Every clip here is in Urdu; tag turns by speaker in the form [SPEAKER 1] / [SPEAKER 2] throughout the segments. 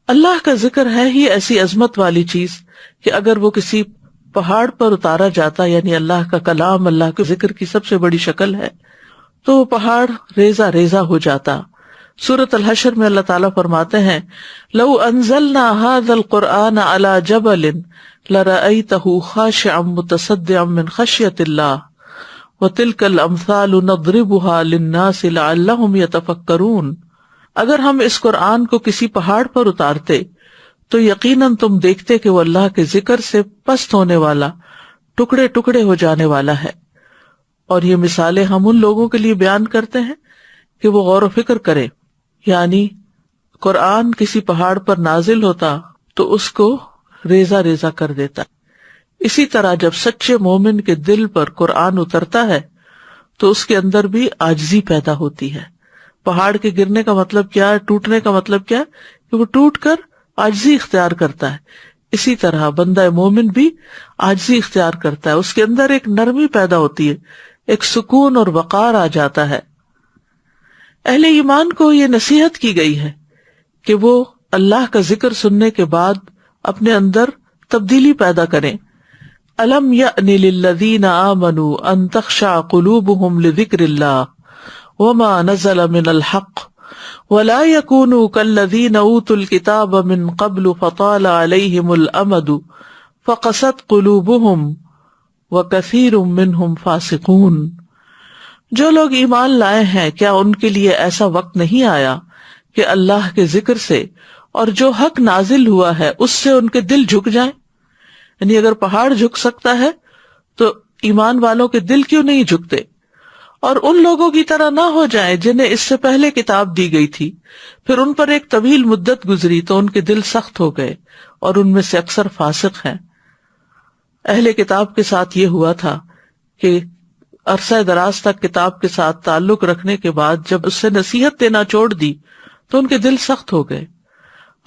[SPEAKER 1] اللہ کا ذکر ہے ہی ایسی عظمت والی چیز کہ اگر وہ کسی پہاڑ پر اتارا جاتا، یعنی اللہ کا کلام اللہ کے ذکر کی سب سے بڑی شکل ہے، تو وہ پہاڑ ریزہ ریزہ ہو جاتا. سورۃ الحشر میں اللہ تعالیٰ فرماتے ہیں لو انزلنا هذا القرآن على جبل لرأيته خاشعا متصدعا من خشية الله وتلك الامثال نضربها للناس لعلهم يتفکرون. اگر ہم اس قرآن کو کسی پہاڑ پر اتارتے تو یقیناً تم دیکھتے کہ وہ اللہ کے ذکر سے پست ہونے والا، ٹکڑے ٹکڑے ہو جانے والا ہے. اور یہ مثالیں ہم ان لوگوں کے لیے بیان کرتے ہیں کہ وہ غور و فکر کریں. یعنی قرآن کسی پہاڑ پر نازل ہوتا تو اس کو ریزہ ریزہ کر دیتا. اسی طرح جب سچے مومن کے دل پر قرآن اترتا ہے تو اس کے اندر بھی عاجزی پیدا ہوتی ہے. پہاڑ کے گرنے کا مطلب کیا ہے؟ ٹوٹنے کا مطلب کیا ہے؟ کہ وہ ٹوٹ کر عاجزی اختیار کرتا ہے. اسی طرح بندہ مومن بھی عاجزی اختیار کرتا ہے، اس کے اندر ایک نرمی پیدا ہوتی ہے، ایک سکون اور وقار آ جاتا ہے. اہل ایمان کو یہ نصیحت کی گئی ہے کہ وہ اللہ کا ذکر سننے کے بعد اپنے اندر تبدیلی پیدا کریں. الم یأن للذین آمنوا ان تخشع قلوبهم لذکر اللہ وما نزل من الحق ولا يكونوا كالذين اوتوا الكتاب من قبل فطال عليهم الامد فقست قلوبهم وكثير منهم فاسقون. جو لوگ ایمان لائے ہیں کیا ان کے لیے ایسا وقت نہیں آیا کہ اللہ کے ذکر سے اور جو حق نازل ہوا ہے اس سے ان کے دل جھک جائیں؟ یعنی اگر پہاڑ جھک سکتا ہے تو ایمان والوں کے دل کیوں نہیں جھکتے؟ اور ان لوگوں کی طرح نہ ہو جائیں جنہیں اس سے پہلے کتاب دی گئی تھی، پھر ان پر ایک طویل مدت گزری تو ان کے دل سخت ہو گئے اور ان میں سے اکثر فاسق ہیں. اہل کتاب کے ساتھ یہ ہوا تھا کہ عرصہ دراز تک کتاب کے ساتھ تعلق رکھنے کے بعد جب اس سے نصیحت دینا چھوڑ دی تو ان کے دل سخت ہو گئے.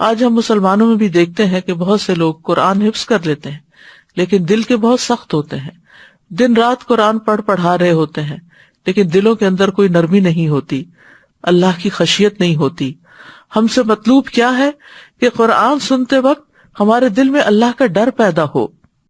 [SPEAKER 1] آج ہم مسلمانوں میں بھی دیکھتے ہیں کہ بہت سے لوگ قرآن حفظ کر لیتے ہیں لیکن دل کے بہت سخت ہوتے ہیں، دن رات قرآن پڑھا رہے ہوتے ہیں لیکن دلوں کے اندر کوئی نرمی نہیں ہوتی، اللہ کی خشیت نہیں ہوتی. ہم سے مطلوب کیا ہے کہ قرآن سنتے وقت ہمارے دل میں اللہ کا ڈر پیدا ہو،